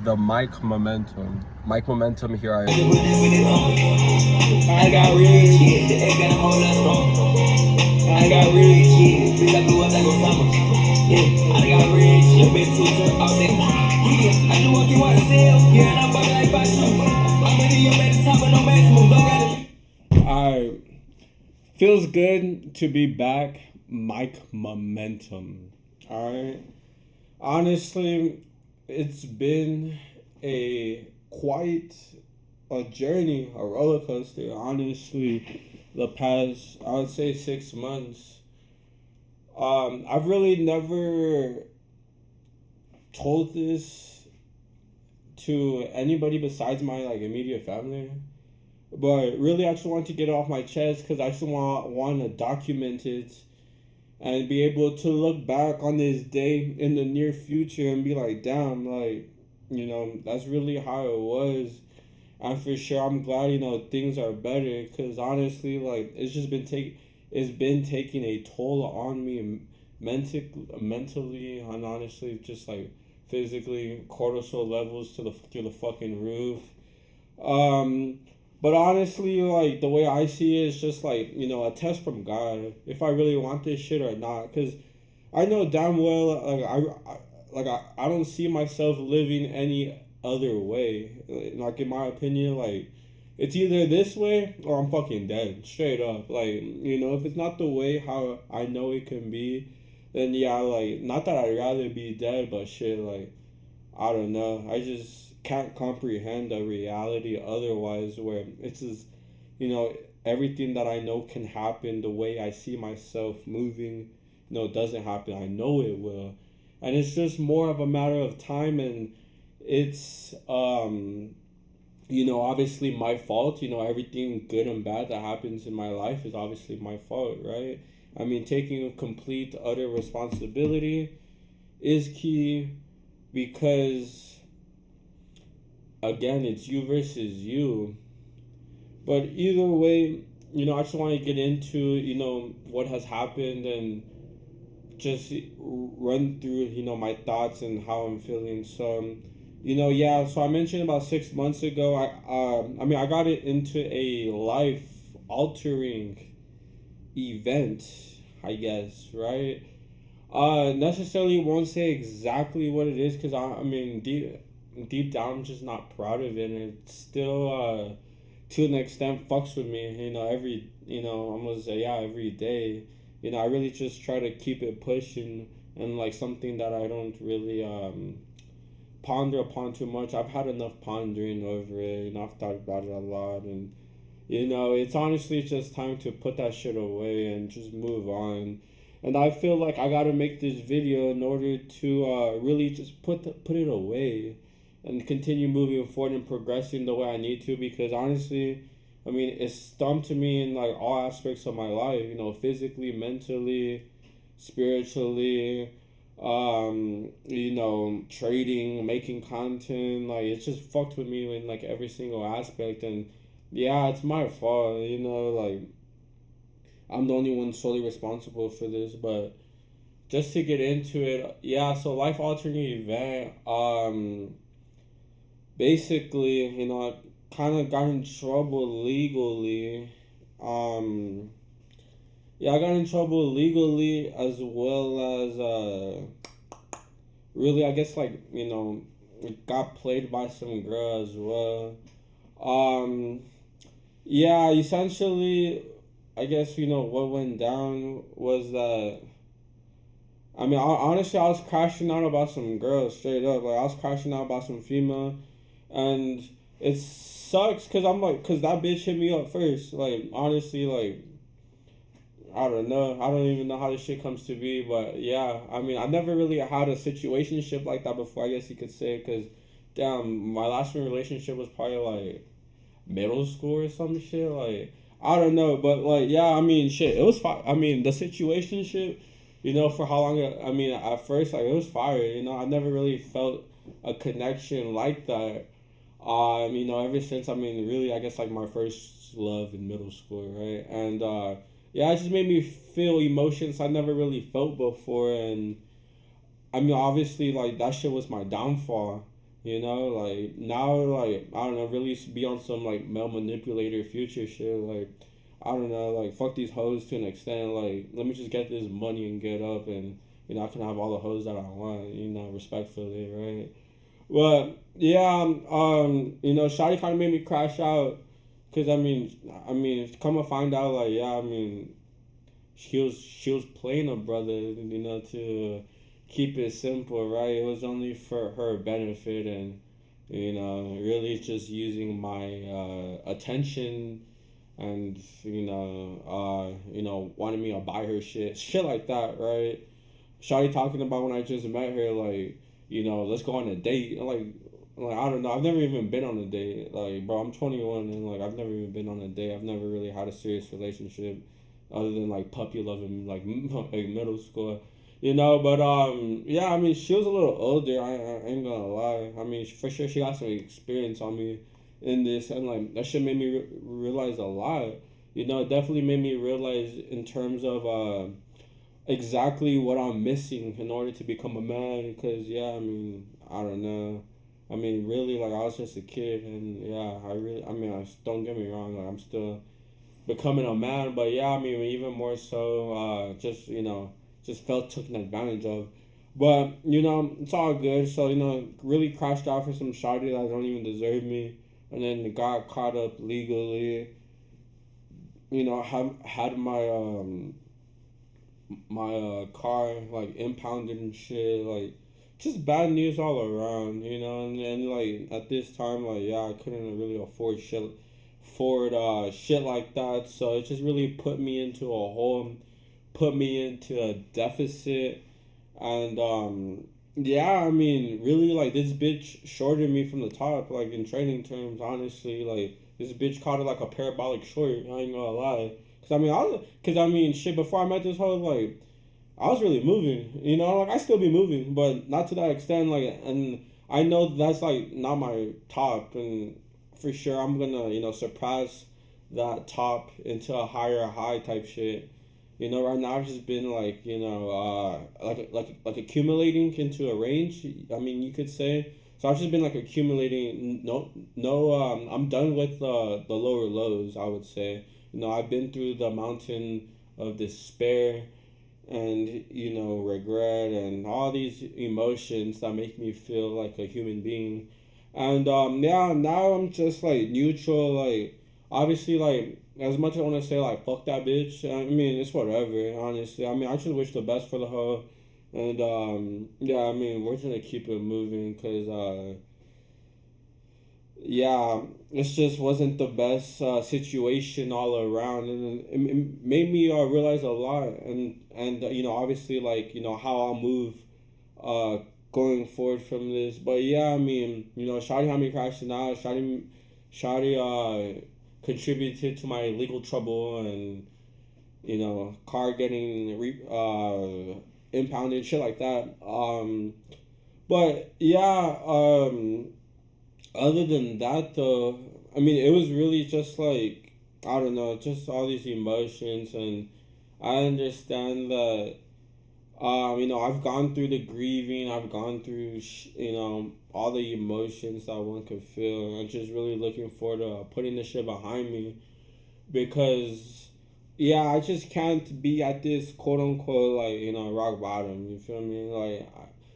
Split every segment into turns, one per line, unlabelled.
the mic momentum. Mic momentum here.
I got rich, yeah, the egg got a whole lot strong. I got rich, yeah, bitch, I blew up like Osama. Yeah, I got rich, yeah, bitch, two turn out there. Yeah, I do what you want to sell, yeah, and I'm bugging like Basham. I'm ready, you better top of no maximum, don't gotta. Alright, feels good to be back. Mic momentum. Alright, honestly, it's been quite a journey, a roller coaster. Honestly, the past, I would say, 6 months. I've really never told this to anybody besides my immediate family, but really, I just want to get it off my chest because I just want to document it and be able to look back on this day in the near future and be like, damn, that's really how it was. And for sure, I'm glad, things are better because honestly, it's been taking a toll on me mentally and honestly, just physically, cortisol levels through the fucking roof. Um, but honestly, the way I see it is just a test from God if I really want this shit or not. Cause I know damn well I don't see myself living any other way. In my opinion, it's either this way or I'm fucking dead, straight up. If it's not the way how I know it can be, then yeah, not that I'd rather be dead, but shit, I don't know. I just can't comprehend a reality otherwise where it's just, everything that I know can happen the way I see myself moving, doesn't happen. I know it will. And it's just more of a matter of time, and it's obviously my fault. Everything good and bad that happens in my life is obviously my fault, right? I mean, taking complete utter responsibility is key because again, it's you versus you. But either way, I just want to get into, what has happened and just run through, my thoughts and how I'm feeling. So, yeah, so I mentioned about 6 months ago, I got it into a life altering event, I guess, right? Necessarily won't say exactly what it is because I mean, deep down, I'm just not proud of it, and it still, to an extent, fucks with me. Almost every day. I really just try to keep it pushing, and something that I don't really ponder upon too much. I've had enough pondering over it. I've thought about it a lot, and it's honestly just time to put that shit away and just move on. And I feel like I gotta make this video in order to really just put it away and continue moving forward and progressing the way I need to, because honestly, I mean, it's stumped to me in all aspects of my life, physically, mentally, spiritually, trading, making content, it's just fucked with me in every single aspect. And yeah, it's my fault, I'm the only one solely responsible for this. But just to get into it, yeah, so life altering event, basically, I kind of got in trouble legally. Yeah, I got in trouble legally as well as really, I guess got played by some girl as well. Yeah, essentially, I guess what went down was that. I mean, honestly, I was crashing out about some girls, straight up. I was crashing out about some female, and it sucks because because that bitch hit me up first. Honestly, I don't know. I don't even know how this shit comes to be, but yeah. I mean, I never really had a situationship like that before, I guess you could say, because, damn, my last relationship was probably, middle school or some shit. I don't know, but, yeah, I mean, shit, it was fire. I mean, the situationship, for how long, I mean, at first, it was fire, I never really felt a connection like that. Ever since, really, I guess, my first love in middle school, right? And, yeah, it just made me feel emotions I never really felt before. And, obviously, that shit was my downfall.
You know, like now, like I don't know, really be on some like male manipulator future shit. Like I don't know, like fuck these hoes to an extent. Like let me just get this money and get up, and I can have all the hoes that I want. Respectfully, right? But yeah, Shotty kind of made me crash out, cause come to find out, like yeah, she was playing a brother, to keep it simple, right? It was only for her benefit, and really just using my attention, and wanting me to buy her shit like that, right? Shawty talking about when I just met her, like, let's go on a date. Like I don't know. I've never even been on a date. Like, bro, I'm 21 and like I've never even been on a date. I've never really had a serious relationship, other than like puppy love in like like middle school. But yeah. She was a little older. I ain't gonna lie. For sure she got some experience on me in this, and like that shit made me realize a lot. It definitely made me realize in terms of exactly what I'm missing in order to become a man. Because yeah, I don't know. Really, like I was just a kid, and yeah, don't get me wrong, like I'm still becoming a man, but yeah, even more so, just felt taken advantage of. But it's all good. So really crashed out for some shawty that don't even deserve me, and then got caught up legally. Had my car like impounded and shit, like just bad news all around, and like at this time, like yeah, I couldn't really afford shit like that, so it just really put me into a hole, put me into a deficit, and yeah, really, like this bitch shorted me from the top, like in training terms, honestly, like this bitch caught it like a parabolic short, I ain't gonna lie. Shit, before I met this hoe, like, I was really moving, like, I still be moving, but not to that extent, like, and I know that's, like, not my top, and for sure I'm gonna, surpass that top into a higher high type shit. Right now I've just been, like, like accumulating into a range, you could say. So I've just been, like, accumulating, I'm done with the lower lows, I would say. I've been through the mountain of despair and regret and all these emotions that make me feel like a human being, and yeah, now I'm just like neutral, like obviously, like as much as I want to say like fuck that bitch, it's whatever, honestly. I just wish the best for the hoe, and yeah, we're just gonna keep it moving, because yeah, it just wasn't the best situation all around, and it made me realize a lot, and obviously, like how I'll move uh going forward from this. But yeah, Shadi had me crashing out. Shadi contributed to my legal trouble, and car getting impounded, shit like that. But yeah, other than that, though, it was really just like, I don't know, just all these emotions, and I understand that. I've gone through the grieving. I've gone through, all the emotions that one could feel. I'm just really looking forward to putting this shit behind me, because, yeah, I just can't be at this quote unquote, like, rock bottom. You feel me?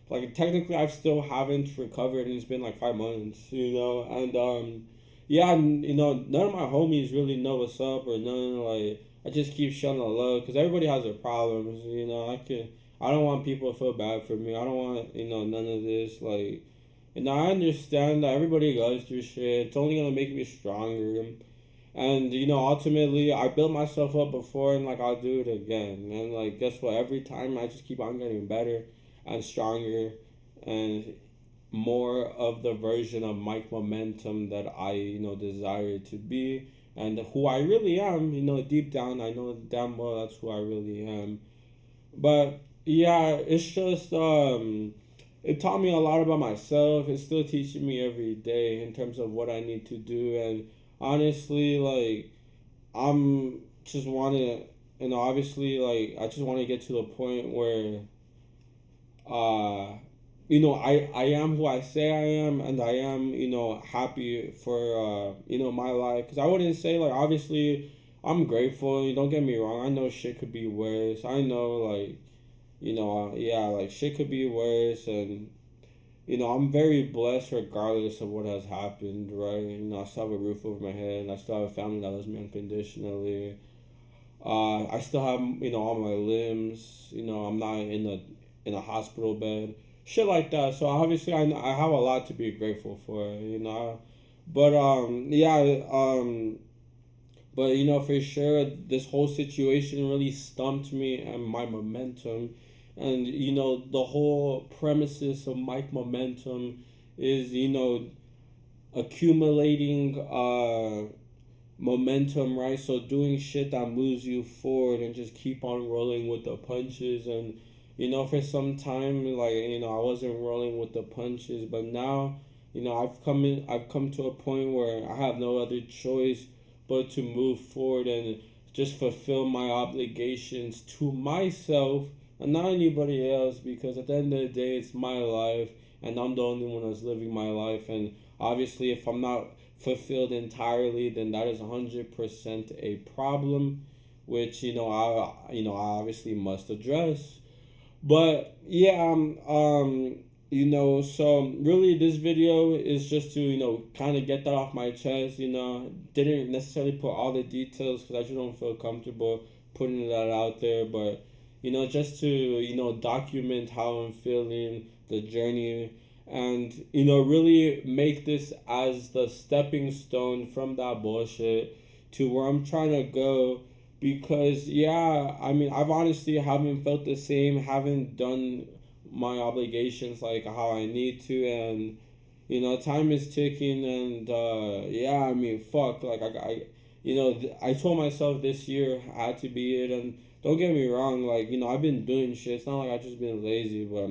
Like technically, I still haven't recovered, and it's been like 5 months. And yeah, none of my homies really know what's up, or none, like, I just keep shutting the low, because everybody has their problems. I don't want people to feel bad for me. I don't want none of this, like. I understand that everybody goes through shit. It's only gonna make me stronger. And ultimately, I built myself up before, and like I'll do it again. And like, guess what? Every time I just keep on getting better and stronger, and more of the version of Mike Momentum that I desire to be, and who I really am. Deep down, I know damn well that's who I really am. But yeah, it's just it taught me a lot about myself. It's still teaching me every day in terms of what I need to do, and honestly, like, I'm just want to, obviously, like, I just want to get to the point where I am who I say I am, and I am, happy for, my life. Because I wouldn't say, like, obviously, I'm grateful. You don't get me wrong. I know shit could be worse. I know, like, yeah, like, shit could be worse. And, I'm very blessed regardless of what has happened, right? I still have a roof over my head. I still have a family that loves me unconditionally. I still have, all my limbs. I'm not in a hospital bed, shit like that. So obviously, I have a lot to be grateful for. But yeah, but for sure, this whole situation really stumped me and my momentum, and the whole premises of Mike Momentum is accumulating momentum, right? So doing shit that moves you forward and just keep on rolling with the punches. And for some time, like, I wasn't rolling with the punches, but now, I've come to a point where I have no other choice but to move forward and just fulfill my obligations to myself and not anybody else, because at the end of the day, it's my life and I'm the only one that's living my life. And obviously, if I'm not fulfilled entirely, then that is 100% a problem, which I obviously must address. But yeah, so really this video is just to kind of get that off my chest. Didn't necessarily put all the details because I just don't feel comfortable putting that out there, but just to document how I'm feeling, the journey, and really make this as the stepping stone from that bullshit to where I'm trying to go. Because yeah, I mean, I've honestly haven't felt the same, haven't done my obligations like how I need to. And time is ticking. And yeah, I mean, fuck, like I told myself this year had to be it. And don't get me wrong, like I've been doing shit. It's not like I've just been lazy, but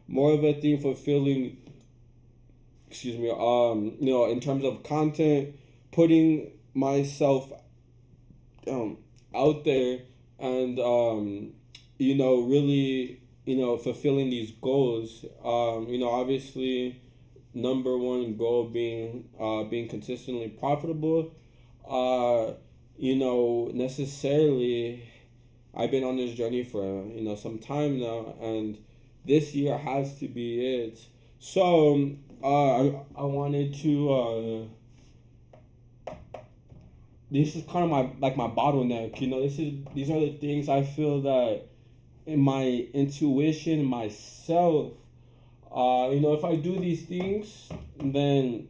more of a thing for feeling, excuse me, in terms of content, putting myself out there, and really fulfilling these goals. Obviously, number one goal being consistently profitable. Necessarily, I've been on this journey for some time now, and this year has to be it. So I wanted to. This is kind of my bottleneck. These are the things I feel that in my intuition, myself. If I do these things, then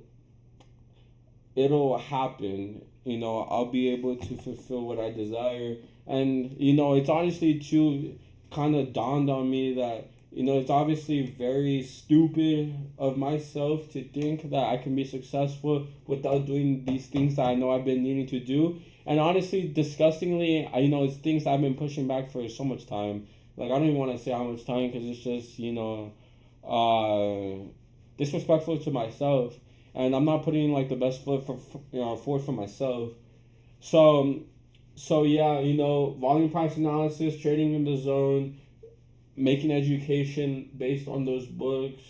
it'll happen. I'll be able to fulfill what I desire. And it's honestly too kind of dawned on me that it's obviously very stupid of myself to think that I can be successful without doing these things that I know I've been needing to do. And honestly, disgustingly, it's things I've been pushing back for so much time. Like, I don't even want to say how much time, because it's just disrespectful to myself, and I'm not putting like the best foot forward for myself. So yeah, volume price analysis, trading in the zone, making education based on those books,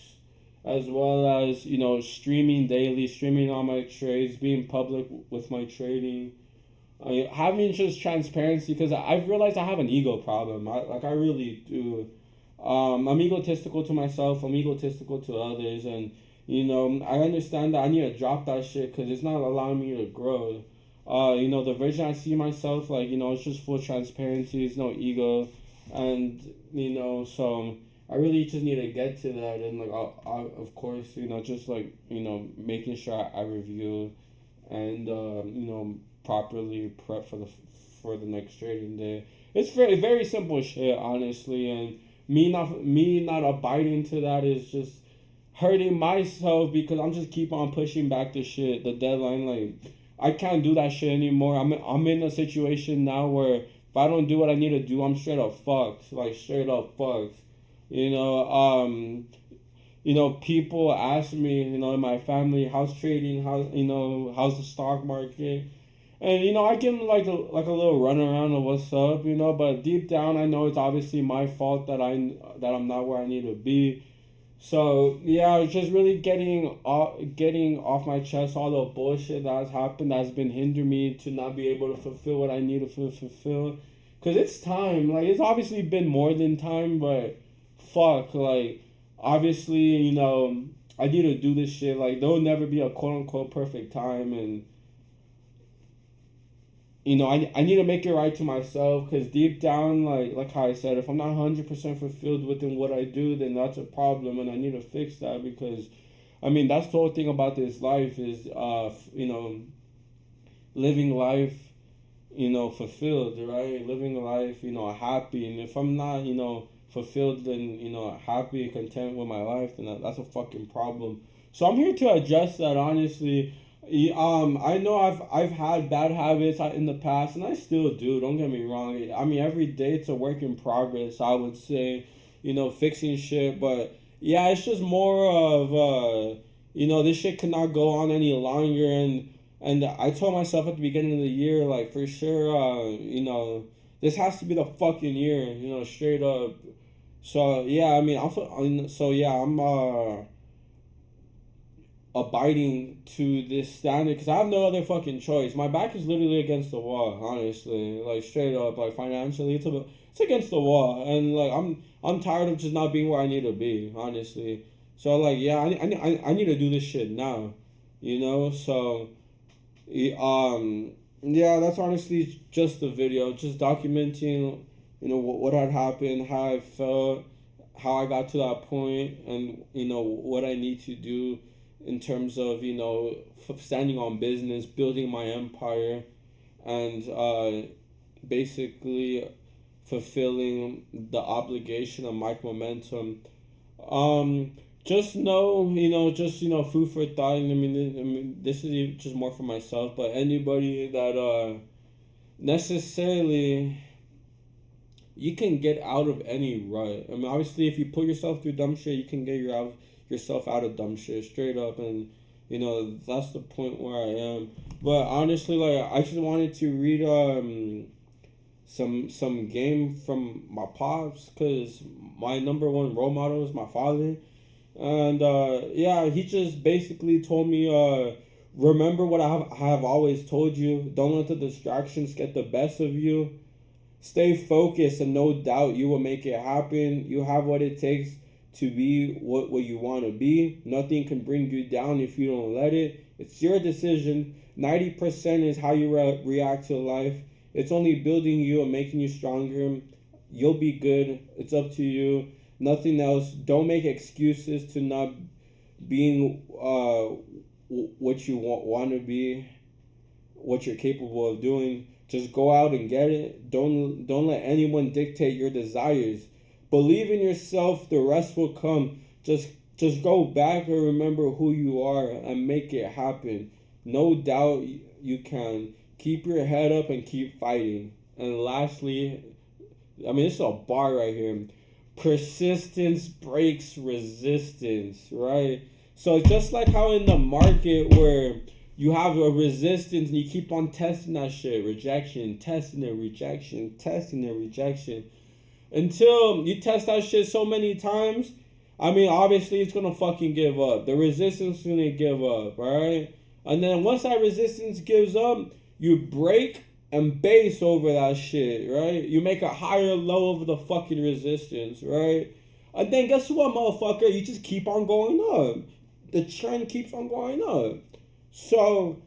as well as streaming daily, streaming all my trades, being public with my trading, having just transparency, because I've realized I have an ego problem. I really do. I'm egotistical to myself. I'm egotistical to others, and I understand that I need to drop that shit because it's not allowing me to grow. The version I see myself, like it's just full transparency. It's no ego, and so I really just need to get to that. And like I of course just like making sure I review and properly prep for the next trading day. It's very simple shit, honestly, and me not abiding to that is just hurting myself, because I'm just keep on pushing back the shit, the deadline. Like, I can't do that shit anymore. I'm in a situation now where if I don't do what I need to do, I'm straight up fucked. Like, straight up fucked. People ask me, in my family, how's trading, how's the stock market, and I give them like a little runaround of what's up, but deep down I know it's obviously my fault that I'm not where I need to be. So yeah, it's just really getting off my chest all the bullshit that has happened that's been hindering me to not be able to fulfill what I need to fulfill. Cause it's time. Like it's obviously been more than time, but fuck, like obviously I need to do this shit. Like there'll never be a quote unquote perfect time, and I need to make it right to myself because deep down, like how I said, if I'm not 100% fulfilled within what I do, then that's a problem, and I need to fix that because, I mean, that's the whole thing about this life is, living life, fulfilled, right? Living life, happy, and if I'm not, fulfilled and, happy, content with my life, then that's a fucking problem. So I'm here to address that, honestly. I know I've had bad habits in the past, and I still do. Don't get me wrong. I mean, every day it's a work in progress. I would say, fixing shit. But yeah, it's just more of this shit cannot go on any longer. And I told myself at the beginning of the year, like for sure, this has to be the fucking year. Straight up. So yeah, I mean, I'm abiding to this standard because I have no other fucking choice. My back is literally against the wall, honestly. Like straight up, like financially, it's against the wall, and like I'm tired of just not being where I need to be, honestly. So like yeah, I need to do this shit now, So yeah, that's honestly just the video, just documenting, what had happened, how I felt, how I got to that point, and what I need to do in terms of standing on business, building my empire, and basically fulfilling the obligation of Mike Momentum. Um, just know, food for thought. I mean, this is just more for myself, but anybody that necessarily you can get out of any rut. I mean, obviously, if you put yourself through dumb shit, you can get yourself out of dumb shit straight up, and that's the point where I am. But honestly, like I just wanted to read some game from my pops because my number one role model is my father, and yeah, he just basically told me remember what I have always told you. Don't let the distractions get the best of you. Stay focused, and no doubt you will make it happen. You have what it takes to be what you want to be. Nothing can bring you down if you don't let it. It's your decision. 90% is how you react to life. It's only building you and making you stronger. You'll be good. It's up to you. Nothing else. Don't make excuses to not being what you want to be, what you're capable of doing. Just go out and get it. Don't let anyone dictate your desires. Believe in yourself. The rest will come. Just go back and remember who you are and make it happen. No doubt you can. Keep your head up and keep fighting. And lastly, I mean, it's a bar right here. Persistence breaks resistance, right? So just like how in the market where you have a resistance and you keep on testing that shit, rejection, testing it, rejection, testing it, rejection, until you test that shit so many times. I mean, obviously it's gonna fucking give up. The resistance is gonna give up, right? And then once that resistance gives up, you break and base over that shit, right? You make a higher low over the fucking resistance, right? And then guess what, motherfucker? You just keep on going up. The trend keeps on going up. So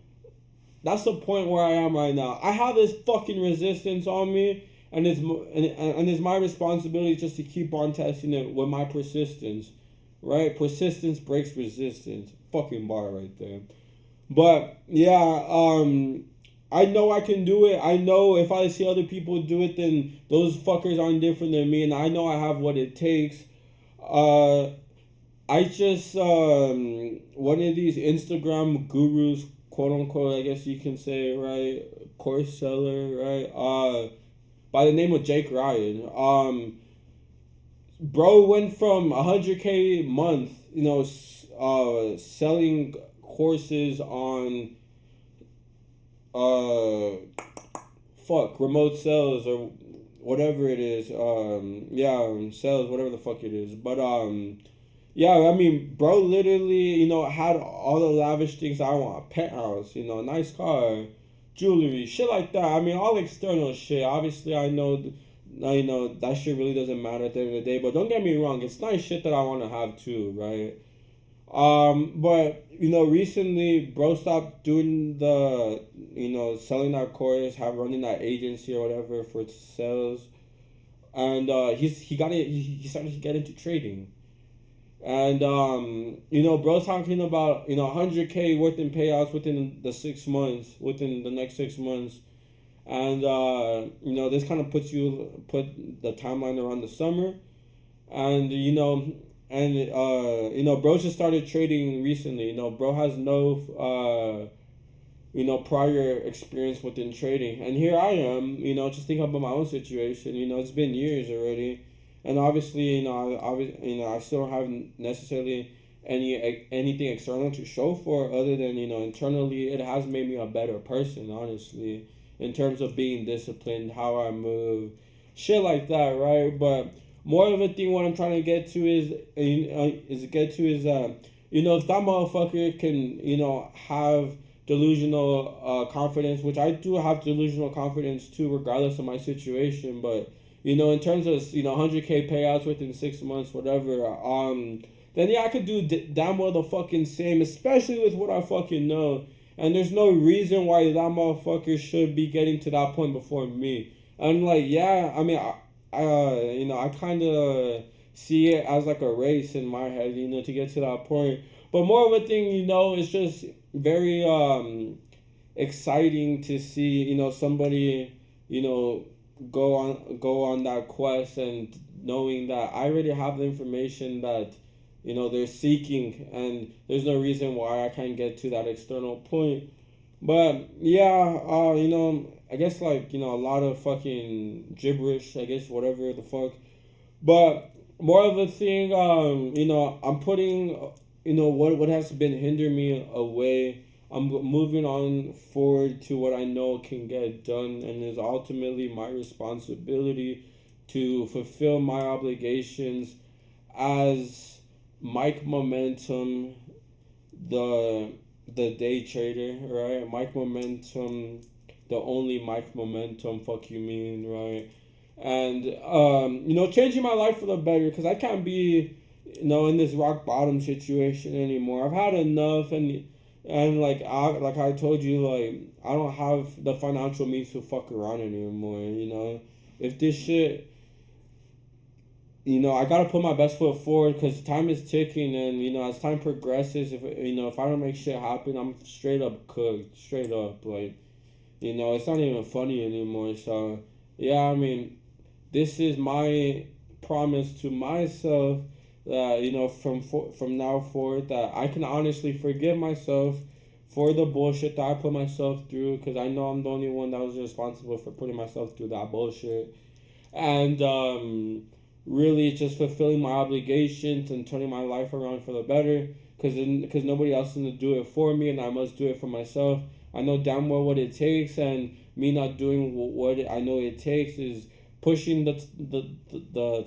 that's the point where I am right now. I have this fucking resistance on me, and it's my responsibility just to keep on testing it with my persistence, right? Persistence breaks resistance. Fucking bar right there. But yeah, I know I can do it. I know if I see other people do it, then those fuckers aren't different than me, and I know I have what it takes. I just one of these Instagram gurus, quote unquote, I guess you can say, right, course seller, right, by the name of Jake Ryan. Bro went from 100K a month, selling courses on remote sales or whatever it is, sales, whatever the fuck it is, but Yeah, I mean, bro, literally, had all the lavish things I want: a penthouse, a nice car, jewelry, shit like that. I mean, all external shit. Obviously, I know, that shit really doesn't matter at the end of the day. But don't get me wrong, it's nice shit that I want to have too, right? But recently, bro stopped doing the, selling that course, running that agency or whatever for sales, and he started to get into trading. And bro's talking about 100K worth in payouts within the 6 months, within the next 6 months, and this kind of put the timeline around the summer, and bro just started trading recently. Bro has no prior experience within trading, and here I am, just thinking about my own situation. It's been years already, and obviously, I still don't have necessarily anything external to show for, other than internally it has made me a better person, honestly, in terms of being disciplined, how I move, shit like that, right? But more of a thing, what I'm trying to get to is if that motherfucker can have delusional confidence, which I do have delusional confidence too, regardless of my situation. But in terms of 100K payouts within 6 months, whatever, then yeah, I could do damn well the fucking same, especially with what I fucking know. And there's no reason why that motherfucker should be getting to that point before me. And like, yeah, I mean, I kind of see it as like a race in my head, to get to that point. But more of a thing, it's just very exciting to see somebody go on that quest, and knowing that I already have the information that they're seeking, and there's no reason why I can't get to that external point. But yeah, I guess, like, a lot of fucking gibberish, I guess, whatever the fuck. But more of a thing, I'm putting, what has been hindering me away. I'm moving on forward to what I know can get done, and is ultimately my responsibility to fulfill my obligations as Mike Momentum, the day trader, right? Mike Momentum, the only Mike Momentum. Fuck you mean, right? And changing my life for the better, because I can't be in this rock bottom situation anymore. I've had enough, and like I told you, like, I don't have the financial means to fuck around anymore. If this shit, I gotta put my best foot forward, because time is ticking, and as time progresses, if I don't make shit happen, I'm straight up cooked, straight up, like, it's not even funny anymore. So yeah, I mean, this is my promise to myself, that from now forward, that I can honestly forgive myself for the bullshit that I put myself through, because I know I'm the only one that was responsible for putting myself through that bullshit, and really just fulfilling my obligations and turning my life around for the better, because nobody else is going to do it for me, and I must do it for myself. I know damn well what it takes, and me not doing what I know it takes is pushing the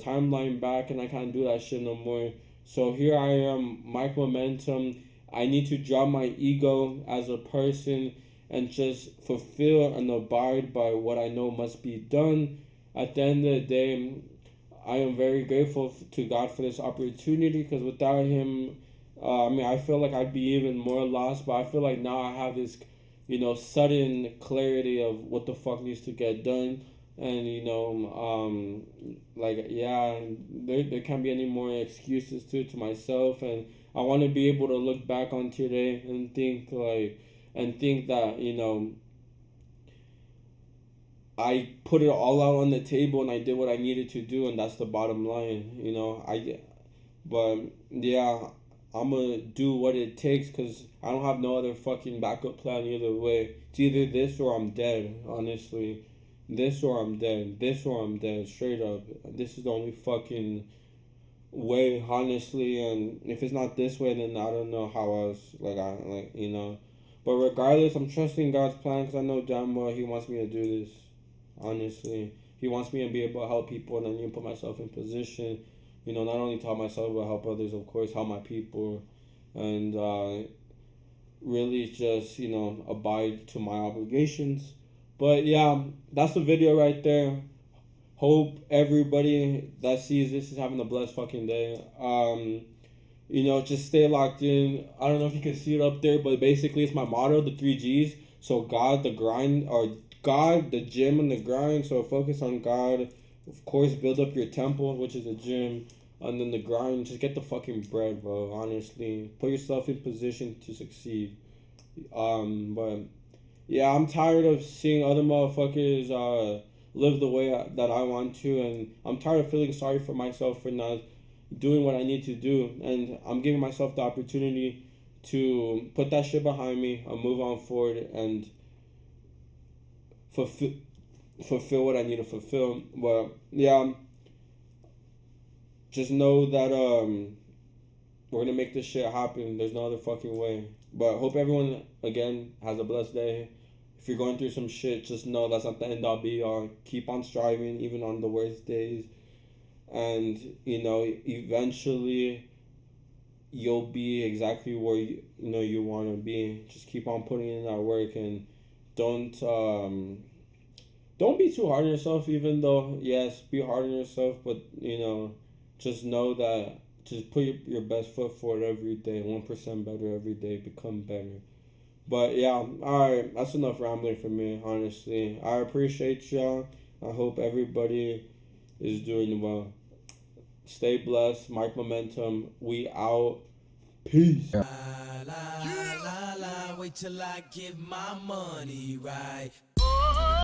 timeline back, and I can't do that shit no more. So here I am, Mike Momentum. I need to drop my ego as a person and just fulfill and abide by what I know must be done. At the end of the day, I am very grateful to God for this opportunity, because without Him, I feel like I'd be even more lost. But I feel like now I have this, sudden clarity of what the fuck needs to get done. And like, yeah, there can't be any more excuses to myself, and I want to be able to look back on today and think that I put it all out on the table, and I did what I needed to do, and that's the bottom line. But yeah, I'm gonna do what it takes, because I don't have no other fucking backup plan either way. It's either this or I'm dead, honestly. This or I'm dead. This or I'm dead. Straight up. This is the only fucking way, honestly. And if it's not this way, then I don't know how else. But regardless, I'm trusting God's plan, because I know damn well He wants me to do this. Honestly, He wants me to be able to help people, and I need to put myself in position you know, not only to help myself but help others, of course, help my people, and really just, you know, abide to my obligations. But yeah, that's the video right there. Hope everybody that sees this is having a blessed fucking day. You know, just stay locked in. I don't know if you can see it up there, but basically it's my motto, the 3 G's. So God, the grind, or God, the gym, and the grind. So focus on God. Of course, build up your temple, which is a gym. And then the grind, just get the fucking bread, bro. Honestly, put yourself in position to succeed. But yeah, I'm tired of seeing other motherfuckers live the way that I want to, and I'm tired of feeling sorry for myself for not doing what I need to do, and I'm giving myself the opportunity to put that shit behind me and move on forward and fulfill what I need to fulfill. But yeah, just know that we're gonna make this shit happen. There's no other fucking way. But hope everyone again has a blessed day. If you're going through some shit, just know that's not the end all be all. Keep on striving, even on the worst days. And, you know, eventually you'll be exactly where you know you want to be. Just keep on putting in that work, and don't be too hard on yourself, even though, yes, be hard on yourself, but, you know, just know that just put your best foot forward every day, 1% better every day, become better. But yeah, alright, that's enough rambling for me, honestly. I appreciate y'all. I hope everybody is doing well. Stay blessed. Mark Momentum. We out. Peace.
La la la la, wait till I get my money right.